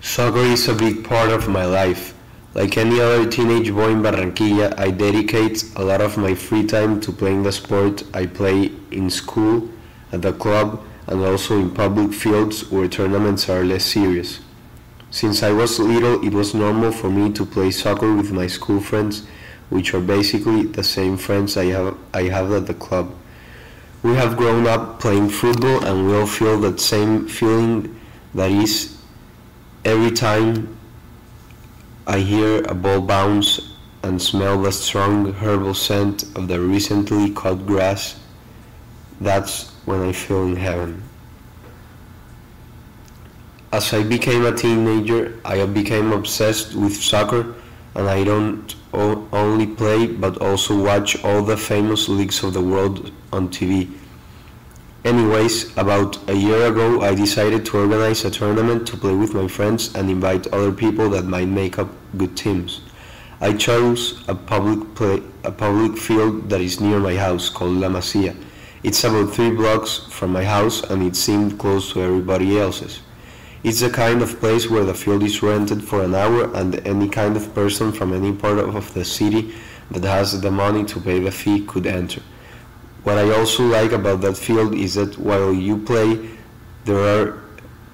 Soccer is a big part of my life. Like any other teenage boy in Barranquilla, I dedicate a lot of my free time to playing the sport I play in school, at the club, and also in public fields where tournaments are less serious. Since I was little, it was normal for me to play soccer with my school friends, which are basically the same friends I have at the club. We have grown up playing football and we all feel that same feeling that is every time I hear a ball bounce and smell the strong herbal scent of the recently cut grass, that's when I feel in heaven. As I became a teenager, I became obsessed with soccer and I don't only play but also watch all the famous leagues of the world on TV. Anyways, about a year ago I decided to organize a tournament to play with my friends and invite other people that might make up good teams. I chose a public field that is near my house called La Masia. It's about 3 blocks from my house and it seemed close to everybody else's. It's the kind of place where the field is rented for an hour and any kind of person from any part of the city that has the money to pay the fee could enter. What I also like about that field is that while you play, there are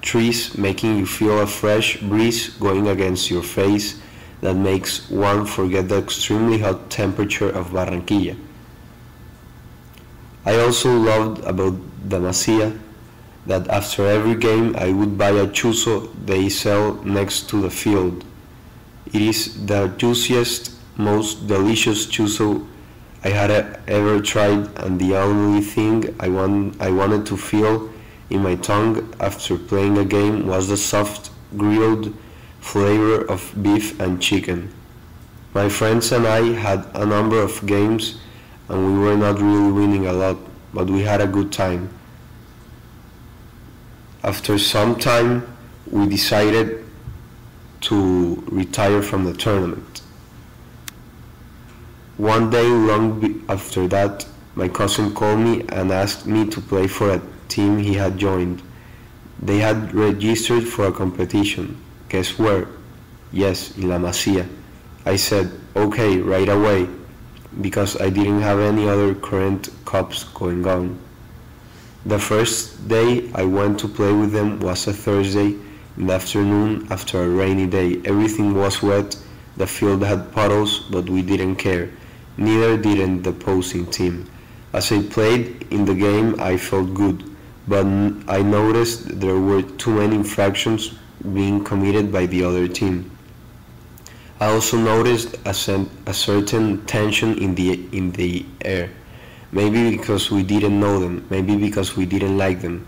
trees making you feel a fresh breeze going against your face that makes one forget the extremely hot temperature of Barranquilla. I also loved about the Masia that after every game I would buy a chuzo they sell next to the field. It is the juiciest, most delicious chuzo I had ever tried, and the only thing I wanted to feel in my tongue after playing a game was the soft, grilled flavor of beef and chicken. My friends and I had a number of games and we were not really winning a lot, but we had a good time. After some time, we decided to retire from the tournament. One day after that, my cousin called me and asked me to play for a team he had joined. They had registered for a competition. Guess where? Yes, in La Masia. I said, okay, right away, because I didn't have any other current cups going on. The first day I went to play with them was a Thursday in the afternoon after a rainy day. Everything was wet, the field had puddles, but we didn't care. Neither did the opposing team. As I played in the game, I felt good, but I noticed there were too many infractions being committed by the other team. I also noticed a certain tension in the air. Maybe because we didn't know them, maybe because we didn't like them.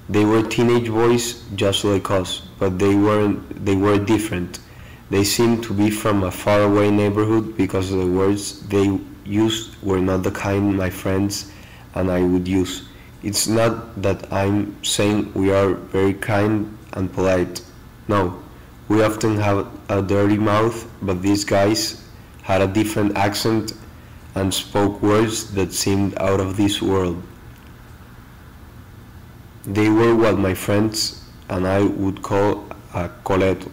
They were teenage boys just like us, but they were different. They seemed to be from a faraway neighborhood because the words they used were not the kind my friends and I would use. It's not that I'm saying we are very kind and polite. No, we often have a dirty mouth, but these guys had a different accent and spoke words that seemed out of this world. They were what my friends and I would call a coleto.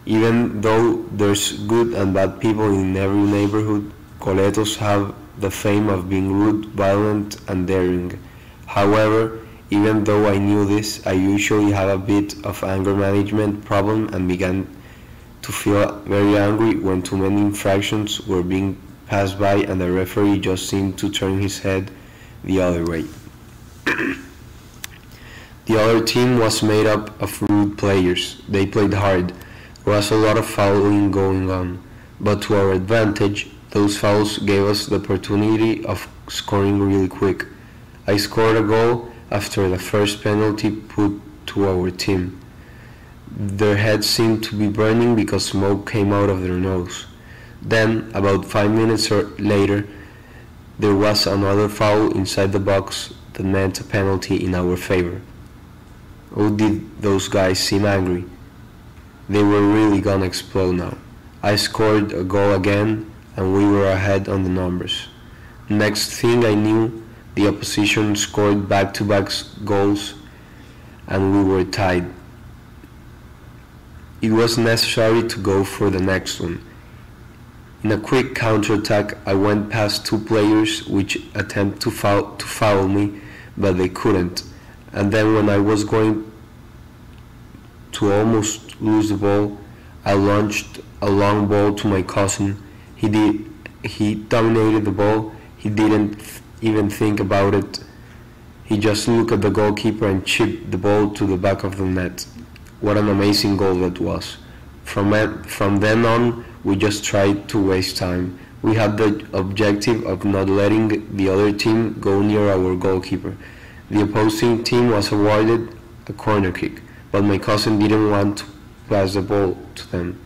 Even though there's good and bad people in every neighborhood, coletos have the fame of being rude, violent, and daring. However, even though I knew this, I usually had a bit of anger management problem and began to feel very angry when too many infractions were being passed by and the referee just seemed to turn his head the other way. The other team was made up of rude players. They played hard. There was a lot of fouling going on, but to our advantage, those fouls gave us the opportunity of scoring really quick. I scored a goal after the first penalty put to our team. Their heads seemed to be burning because smoke came out of their nose. Then, about 5 minutes later, there was another foul inside the box that meant a penalty in our favor. Oh, did those guys seem angry? They were really gonna explode now. I scored a goal again and we were ahead on the numbers. Next thing I knew, the opposition scored back-to-back goals and we were tied. It was necessary to go for the next one. In a quick counterattack, I went past two players which attempted to foul me, but they couldn't. And then when I was going to almost lose the ball, I launched a long ball to my cousin. He dominated the ball. He didn't even think about it. He just looked at the goalkeeper and chipped the ball to the back of the net. What an amazing goal that was. From then on, we just tried to waste time. We had the objective of not letting the other team go near our goalkeeper. The opposing team was awarded a corner kick, but my cousin didn't want to pass the ball to them.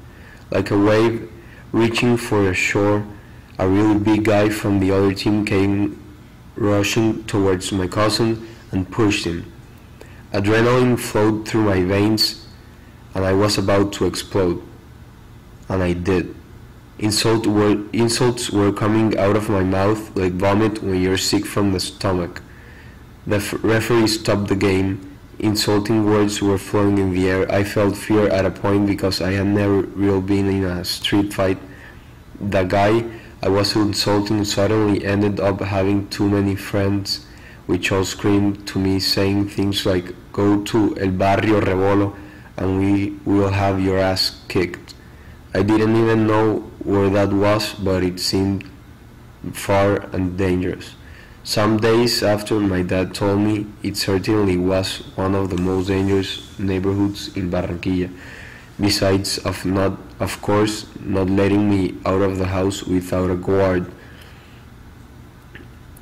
Like a wave reaching for a shore, a really big guy from the other team came rushing towards my cousin and pushed him. Adrenaline flowed through my veins and I was about to explode. And I did. Insults were coming out of my mouth like vomit when you're sick from the stomach. The referee stopped the game. Insulting words were flowing in the air. I felt fear at a point because I had never really been in a street fight. The guy I was insulting suddenly ended up having too many friends, which all screamed to me saying things like, "Go to El Barrio Rebolo and we will have your ass kicked." I didn't even know where that was, but it seemed far and dangerous. Some days after, my dad told me it certainly was one of the most dangerous neighborhoods in Barranquilla, besides of course, not letting me out of the house without a guard.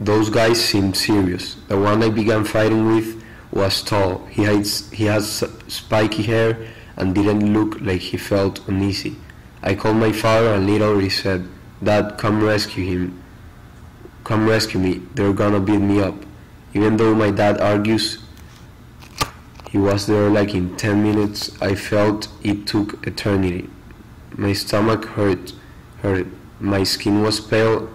Those guys seemed serious. The one I began fighting with was tall. He had spiky hair and didn't look like he felt uneasy. I called my father and literally said, "Dad, come rescue him. Come rescue me. They're gonna beat me up." Even though my dad argues he was there like in 10 minutes, I felt it took eternity. My stomach hurt, my skin was pale,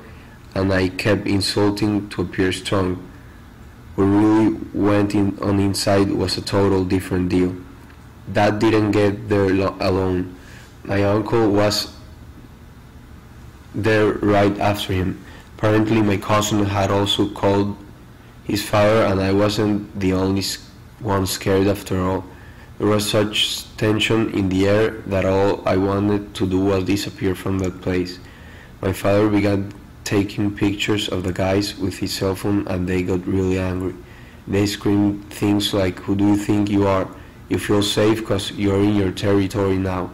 and I kept insulting to appear strong. What really went on inside was a total different deal. Dad didn't get there alone. My uncle was there right after him. Apparently my cousin had also called his father and I wasn't the only one scared after all. There was such tension in the air that all I wanted to do was disappear from that place. My father began taking pictures of the guys with his cell phone and they got really angry. They screamed things like, "Who do you think you are? You feel safe because you're in your territory now.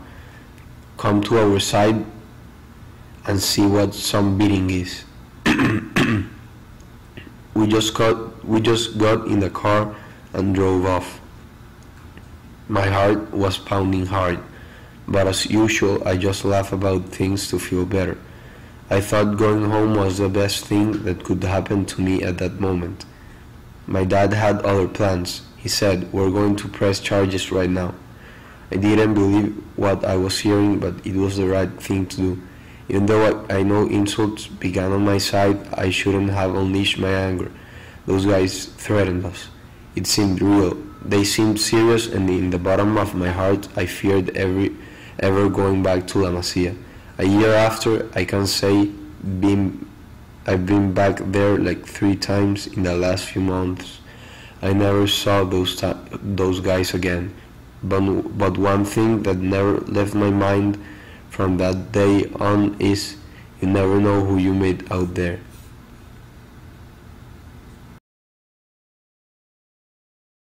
Come to our side and see what some beating is." We just got in the car and drove off. My heart was pounding hard, but as usual I just laughed about things to feel better. I thought going home was the best thing that could happen to me at that moment. My dad had other plans. He said, "We're going to press charges right now." I didn't believe what I was hearing, but it was the right thing to do. Even though I know insults began on my side, I shouldn't have unleashed my anger. Those guys threatened us. It seemed real. They seemed serious, and in the bottom of my heart, I feared ever going back to La Masia. A year after, I can say I've been back there like 3 times in the last few months. I never saw those guys again. But one thing that never left my mind from that day on is you never know who you meet out there.